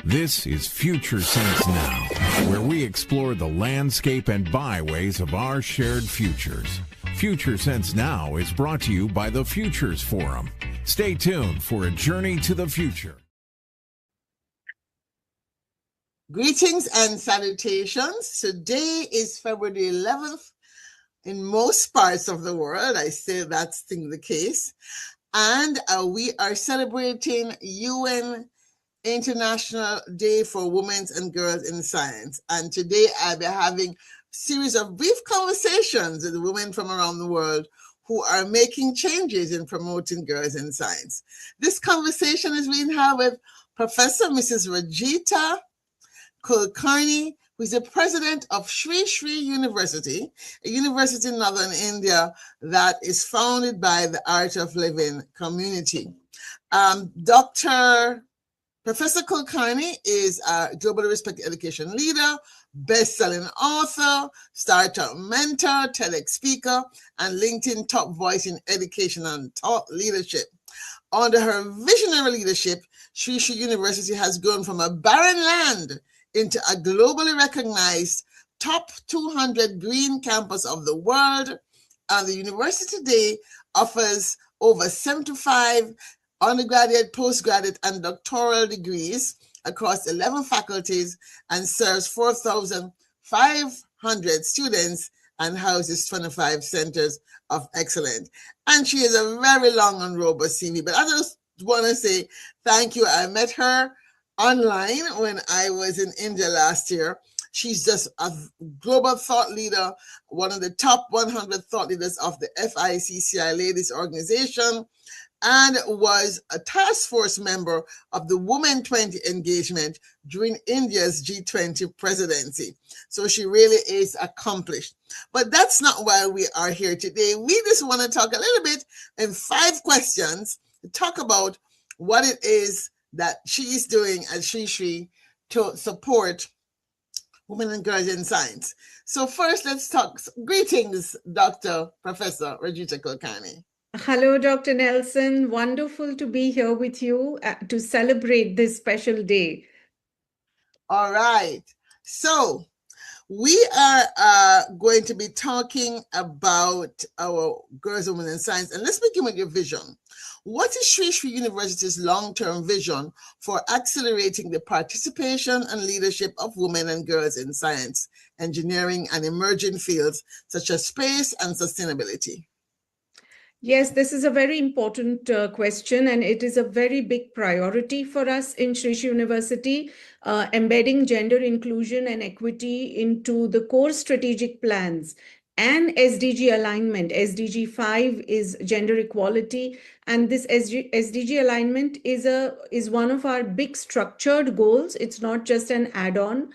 This is Future Sense Now, where we explore the landscape and byways of our shared futures. Future Sense Now is brought to you by the Futures Forum. Stay tuned for a journey to the future. Greetings and salutations. Today is February 11th in most parts of the world. I say that's still the case. And we are celebrating UN International Day for Women and Girls in Science. And today I'll be having a series of brief conversations with women from around the world who are making changes in promoting girls in science. This conversation is being held with Professor Mrs. Rajita Kullarni, who is the president of Sri Sri University, a university in northern India that is founded by the Art of Living community. Professor Kullarni is a globally respected education leader, best-selling author, startup mentor, TEDx speaker, and LinkedIn top voice in education and thought leadership. Under her visionary leadership, Sri Sri University has grown from a barren land into a globally recognized top 200 green campus of the world. And the university today offers over 75 undergraduate, postgraduate, and doctoral degrees across 11 faculties and serves 4,500 students and houses 25 centers of excellence. And she has a very long and robust CV. But I just want to say thank you. I met her online when I was in India last year. She's just a global thought leader, one of the top 100 thought leaders of the FICCI Ladies Organization, and was a task force member of the Women 20 engagement during India's G20 presidency. So she really is accomplished. But that's not why we are here today. We just want to talk a little bit in 5 questions to talk about what it is that she is doing at Sri Sri to support women and girls in science. So first, let's talk. Greetings, Dr. Professor Rajita Kullarni. Hello, Dr. Nelson. Wonderful to be here with you to celebrate this special day. All right. So we are going to be talking about our girls and women in science. And let's begin with your vision. What is Sri Sri University's long-term vision for accelerating the participation and leadership of women and girls in science, engineering, and emerging fields such as space and sustainability? Yes, this is a very important question, and it is a very big priority for us in Sri Sri University, embedding gender inclusion and equity into the core strategic plans and SDG alignment. SDG 5 is gender equality, and this SDG alignment is one of our big structured goals. It's not just an add-on.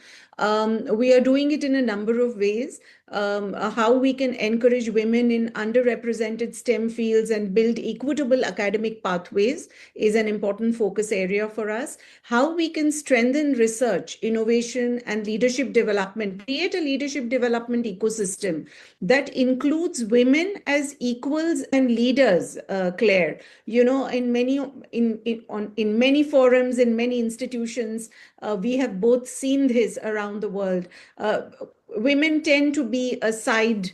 We are doing it in a number of ways. How we can encourage women in underrepresented STEM fields and build equitable academic pathways is an important focus area for us. How we can strengthen research, innovation, and leadership development, create a leadership development ecosystem that includes women as equals and leaders, Claire. You know, in many forums, in many institutions, we have both seen this around the world. Women tend to be a side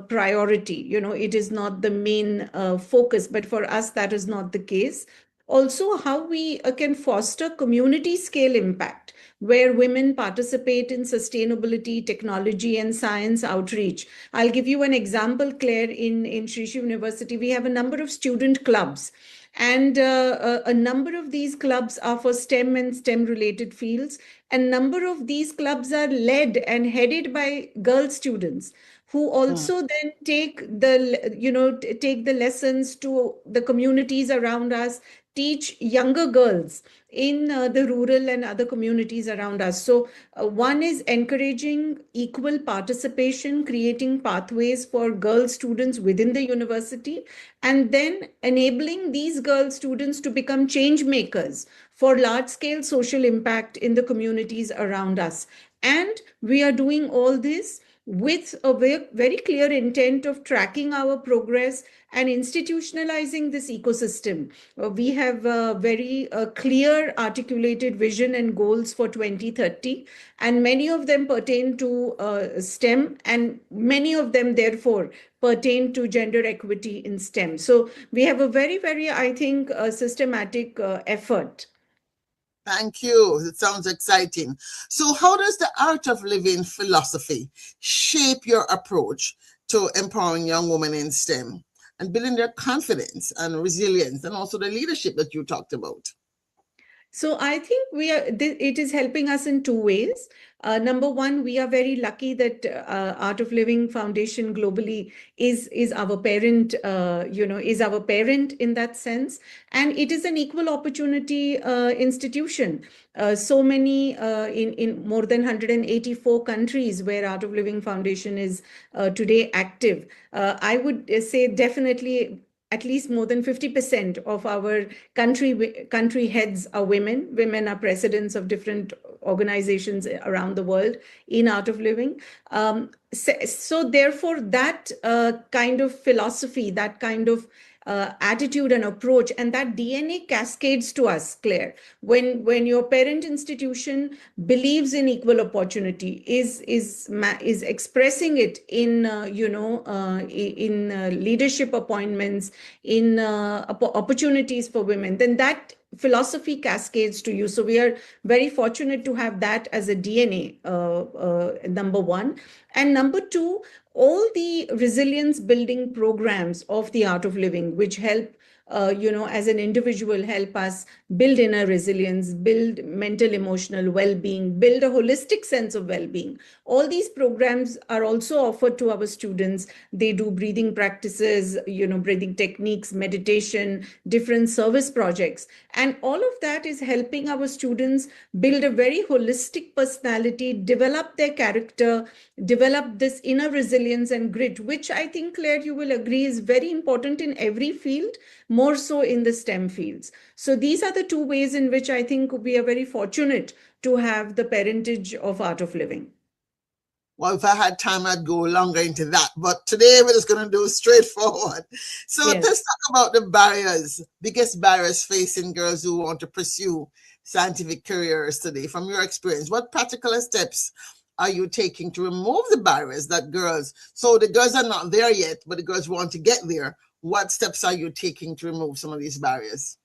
priority. You know, it is not the main focus, but for us, that is not the case. Also, how we can foster community scale impact, where women participate in sustainability, technology, and science outreach. I'll give you an example, Claire. In Sri Sri University, we have a number of student clubs. And a number of these clubs are for STEM and STEM-related fields. A number of these clubs are led and headed by girl students who also then take the lessons to the communities around us, teach younger girls in the rural and other communities around us. So one is encouraging equal participation, creating pathways for girl students within the university, and then enabling these girl students to become change makers for large-scale social impact in the communities around us. And we are doing all this with a very clear intent of tracking our progress and institutionalizing this ecosystem. We have a very clear articulated vision and goals for 2030, and many of them pertain to STEM, and many of them, therefore, pertain to gender equity in STEM. So we have a very, I think, systematic effort. Thank you. It sounds exciting. So, how does the art of living philosophy shape your approach to empowering young women in STEM and building their confidence and resilience and also the leadership that you talked about? So I think it is helping us in two ways. Number one, we are very lucky that Art of Living Foundation globally is our parent, is our parent in that sense. And it is an equal opportunity institution. So many in more than 184 countries where Art of Living Foundation is today active. I would say definitely at least more than 50% of our country heads are women. Women are presidents of different organizations around the world in Art of Living. So therefore, that kind of philosophy, that kind of attitude and approach, and that DNA cascades to us, Claire. When your parent institution believes in equal opportunity, is expressing it in leadership appointments, in opportunities for women, then that philosophy cascades to you. So we are very fortunate to have that as a DNA, number one. And number two, all the resilience building programs of the Art of Living, which help as an individual, help us build inner resilience, build mental, emotional well-being, build a holistic sense of well-being. All these programs are also offered to our students. They do breathing practices, breathing techniques, meditation, different service projects. And all of that is helping our students build a very holistic personality, develop their character, develop this inner resilience and grit, which I think, Claire, you will agree is very important in every field, more so in the STEM fields. So these are the two ways in which I think we are very fortunate to have the parentage of Art of Living. Well, if I had time, I'd go longer into that. But today we're just going to do straightforward. So Yes. let's talk about the biggest barriers facing girls who want to pursue scientific careers today. From your experience, what practical steps are you taking to remove the barriers that so the girls are not there yet, but the girls want to get there. What steps are you taking to remove some of these barriers?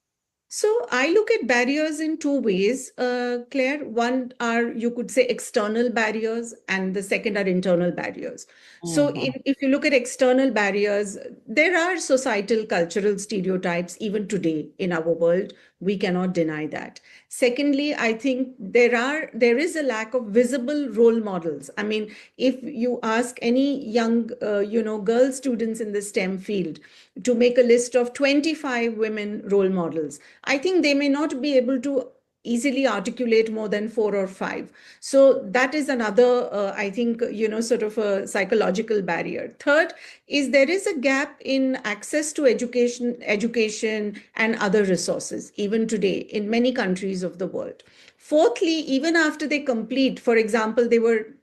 So I look at barriers in two ways, Claire. One are, you could say, external barriers, and the second are internal barriers. So if you look at external barriers, there are societal cultural stereotypes even today in our world. We cannot deny that. Secondly, I think there is a lack of visible role models. I mean, if you ask any young, girl students in the STEM field to make a list of 25 women role models, I think they may not be able to easily articulate more than 4 or 5. So that is another, I think, sort of a psychological barrier. Third is there is a gap in access to education and other resources, even today in many countries of the world. Fourthly, even after they complete, for example,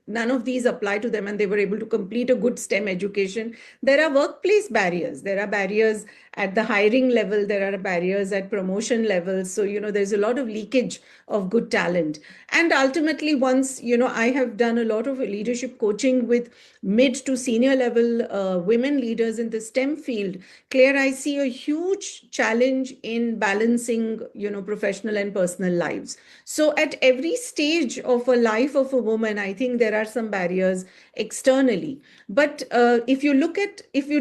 none of these apply to them and they were able to complete a good STEM education, there are workplace barriers. There are barriers at the hiring level, there are barriers at promotion levels. So, there's a lot of leakage of good talent. And ultimately, once, I have done a lot of leadership coaching with mid to senior level women leaders in the STEM field, Claire, I see a huge challenge in balancing, professional and personal lives. So at every stage of a life of a woman, I think there are some barriers externally. But if you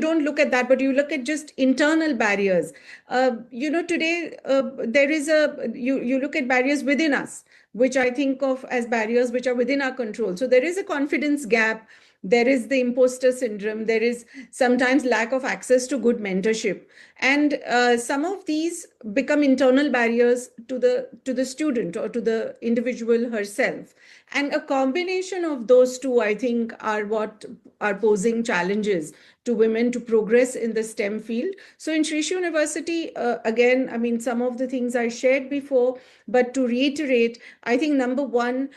don't look at that, but you look at just internal barriers, today there is you look at barriers within us, which I think of as barriers which are within our control. So there is a confidence gap. There is the imposter syndrome. There is sometimes lack of access to good mentorship. And some of these become internal barriers to the student or to the individual herself. And a combination of those two, I think, are what are posing challenges to women to progress in the STEM field. So in Sri University, again, I mean, some of the things I shared before, but to reiterate, I think number one,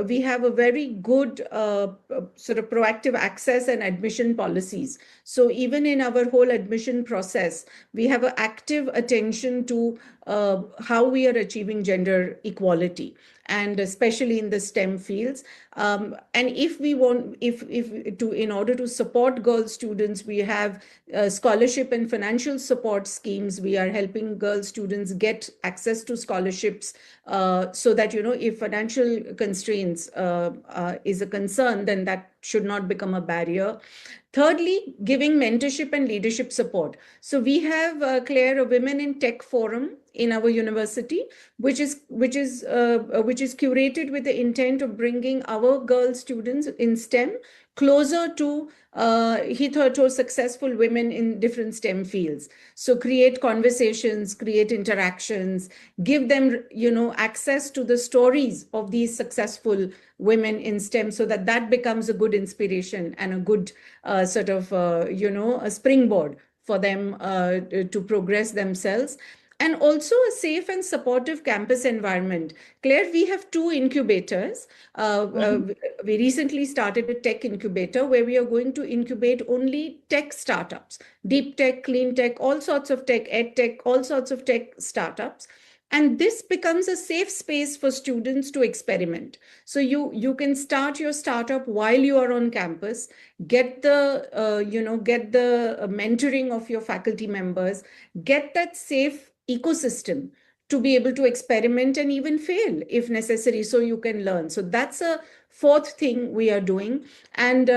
we have a very good sort of proactive access and admission policies. So even in our whole admission process, we have an active attention to how we are achieving gender equality, and especially in the STEM fields. And if we want, if to in order to support girl students, we have scholarship and financial support schemes. We are helping girl students get access to scholarships, so that, you know, if financial constraints is a concern, then that should not become a barrier. Thirdly, giving mentorship and leadership support. So we have, Claire, a Women in Tech Forum in our university, which is curated with the intent of bringing our girl students in STEM closer to hitherto successful women in different STEM fields. So create conversations, create interactions, give them, you know, access to the stories of these successful women in STEM, so that that becomes a good inspiration and a good sort of, you know, a springboard for them to progress themselves. And also a safe and supportive campus environment. Claire, we have two incubators. We recently started a tech incubator where we are going to incubate only tech startups, deep tech, clean tech, all sorts of tech, ed tech, all sorts of tech startups. And this becomes a safe space for students to experiment. So you can start your startup while you are on campus, get the get the mentoring of your faculty members, get that safe ecosystem to be able to experiment and even fail if necessary, so you can learn. So that's a fourth thing we are doing. And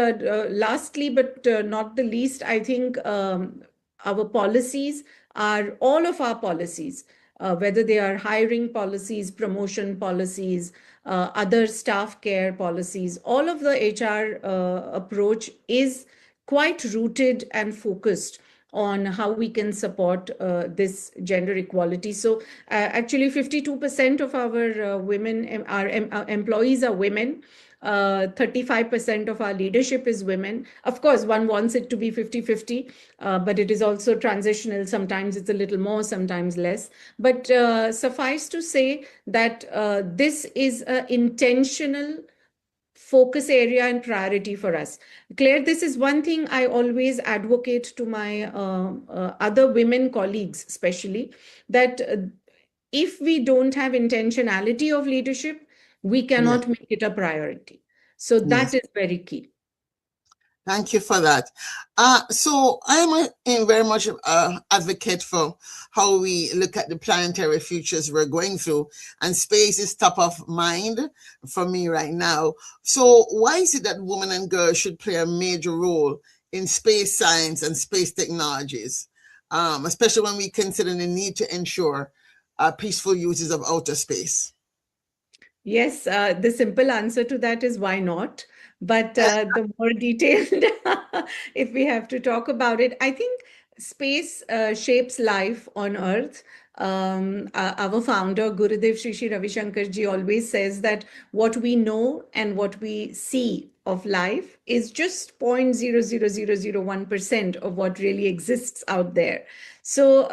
lastly, but not the least, I think our policies are, all of our policies, whether they are hiring policies, promotion policies, other staff care policies, all of the HR approach is quite rooted and focused on how we can support this gender equality. So actually 52% of our employees are women. 35% of our leadership is women. Of course, one wants it to be 50-50, but it is also transitional. Sometimes it's a little more, sometimes less. But suffice to say that this is an intentional focus area and priority for us. Claire, this is one thing I always advocate to my other women colleagues, especially, that if we don't have intentionality of leadership, we Yes. cannot make it a priority. So that Yes. is very key. Thank you for that. So I'm very much advocate for how we look at the planetary futures we're going through, and space is top of mind for me right now. So why is it that women and girls should play a major role in space science and space technologies, especially when we consider the need to ensure peaceful uses of outer space? Yes, the simple answer to that is why not? But the more detailed, if we have to talk about it, I think space shapes life on Earth. Our founder, Gurudev Sri Sri Ravi Shankar ji, always says that what we know and what we see of life is just 0.00001% of what really exists out there. So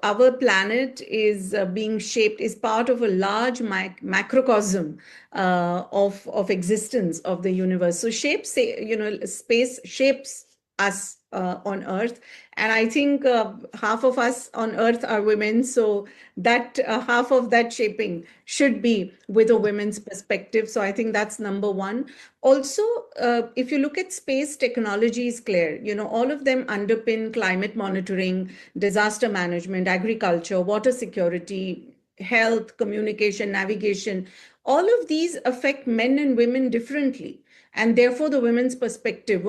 our planet is being shaped, is part of a large macrocosm of existence of the universe. So space shapes us on Earth, and I think half of us on Earth are women. So that half of that shaping should be with a women's perspective. So I think that's number one. Also, if you look at space technologies, Claire, you know, all of them underpin climate monitoring, disaster management, agriculture, water security, health, communication, navigation. All of these affect men and women differently. And therefore, the women's perspective,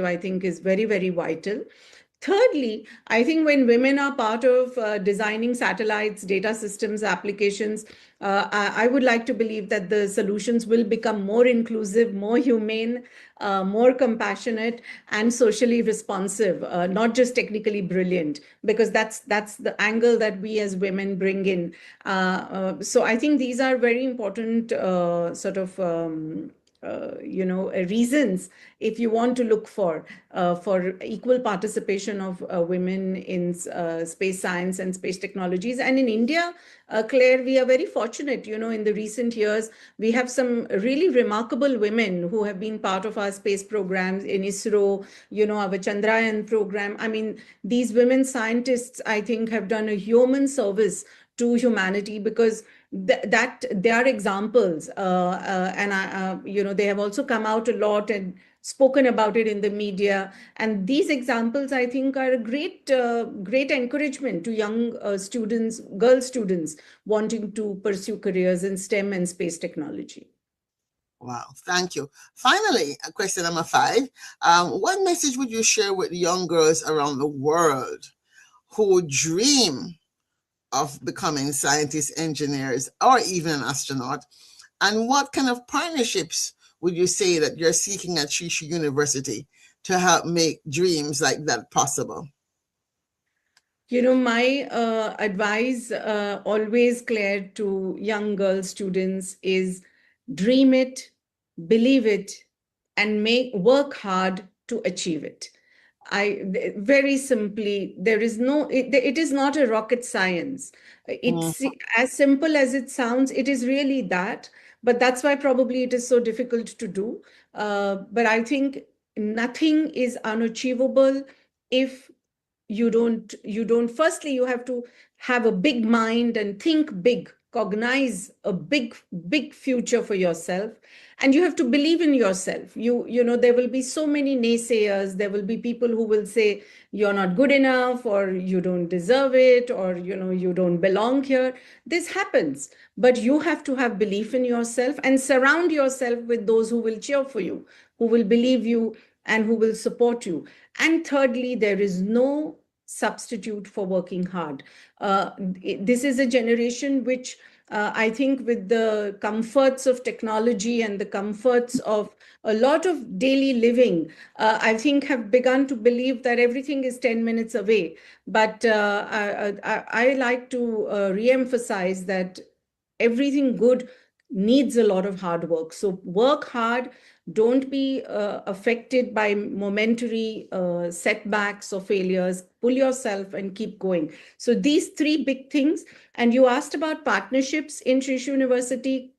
I think, is very, very vital. Thirdly, I think when women are part of designing satellites, data systems, applications, I would like to believe that the solutions will become more inclusive, more humane, more compassionate, and socially responsive, not just technically brilliant, because that's the angle that we as women bring in. So I think these are very important sort of reasons if you want to look for equal participation of women in space science and space technologies. And in India, Claire, we are very fortunate. In the recent years, we have some really remarkable women who have been part of our space programs in ISRO, our Chandrayaan program. I mean, these women scientists, I think, have done a human service to humanity, because that they are examples, and they have also come out a lot and spoken about it in the media. And these examples, I think, are a great encouragement to young students, girl students wanting to pursue careers in STEM and space technology. Wow, thank you. Finally, question number 5. What message would you share with young girls around the world who dream of becoming scientists, engineers, or even an astronaut? And what kind of partnerships would you say that you're seeking at Shishu University to help make dreams like that possible? My advice always, Claire, to young girl students is dream it, believe it, and work hard to achieve it. Very simply, there is it is not a rocket science. It's as simple as it sounds. It is really that, but that's why probably it is so difficult to do. But I think nothing is unachievable if you don't firstly, you have to have a big mind and think big, cognize a big future for yourself, and you have to believe in yourself. There will be so many naysayers. There will be people who will say you're not good enough, or you don't deserve it, or you don't belong here. This happens, but you have to have belief in yourself and surround yourself with those who will cheer for you, who will believe you, and who will support you. And thirdly, there is no substitute for working hard. This is a generation which, I think, with the comforts of technology and the comforts of a lot of daily living, I think have begun to believe that everything is 10 minutes away. But I like to re-emphasize that everything good needs a lot of hard work. So work hard, don't be affected by momentary setbacks or failures. Pull yourself and keep going. So these three big things. And you asked about partnerships in Srishu University.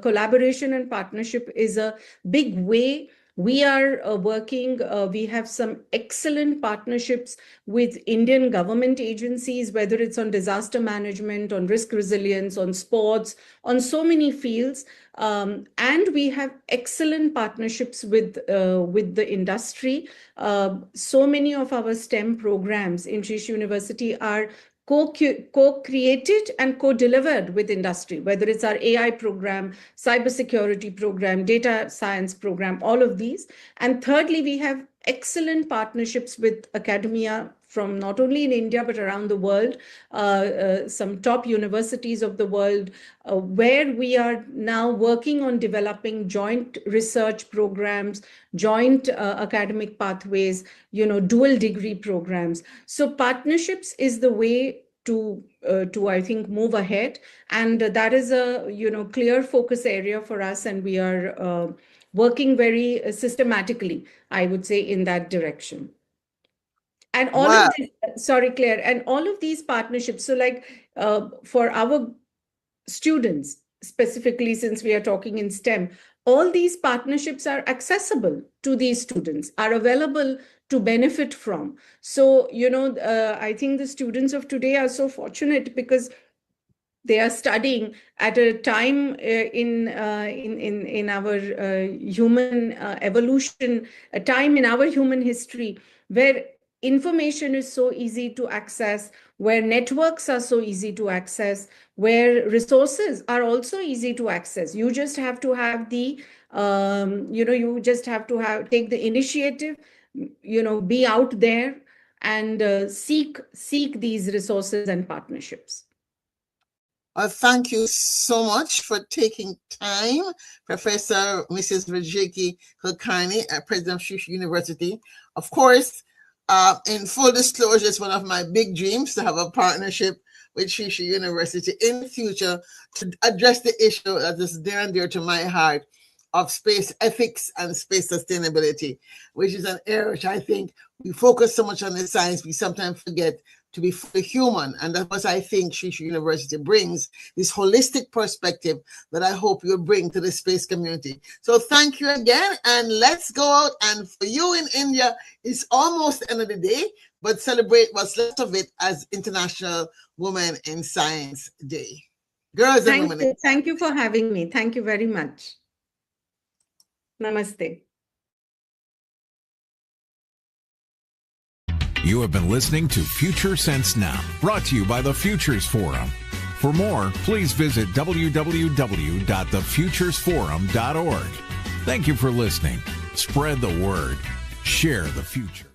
Collaboration and partnership is a big way we are working. We have some excellent partnerships with Indian government agencies, whether it's on disaster management, on risk resilience, on sports, on so many fields. And we have excellent partnerships with the industry. So many of our STEM programs in Srishu University are co-created and co-delivered with industry, whether it's our AI program, cybersecurity program, data science program, all of these. And thirdly, we have excellent partnerships with academia from not only in India, but around the world, some top universities of the world, where we are now working on developing joint research programs, joint academic pathways, dual degree programs. So partnerships is the way to I think move ahead, and that is a clear focus area for us, and we are working very systematically, I would say, in that direction. And all Wow. of this, sorry, Claire, and all of these partnerships. So, like for our students, specifically, since we are talking in STEM, all these partnerships are accessible to these students, are available to benefit from. So, I think the students of today are so fortunate because they are studying at a time in our human evolution, a time in our human history where information is so easy to access, where networks are so easy to access, where resources are also easy to access. You just have to have you just have to take the initiative, be out there and seek these resources and partnerships. Thank you so much for taking time, Professor Mrs. Rajita Kullarni, President of Shusha University. Of course, in full disclosure, it's one of my big dreams to have a partnership with Shusha University in the future to address the issue that is dear and dear to my heart of space ethics and space sustainability, which is an area which I think we focus so much on the science, we sometimes forget to be fully human. And that's what I think Shusha University brings, this holistic perspective that I hope you'll bring to the space community. So thank you again, and let's go out. And for you in India, it's almost the end of the day, but celebrate what's left of it as International Women in Science Day. Girls and women. Thank you for having me. Thank you very much. Namaste. You have been listening to Future Sense Now, brought to you by the Futures Forum. For more, please visit www.thefuturesforum.org. Thank you for listening. Spread the word. Share the future.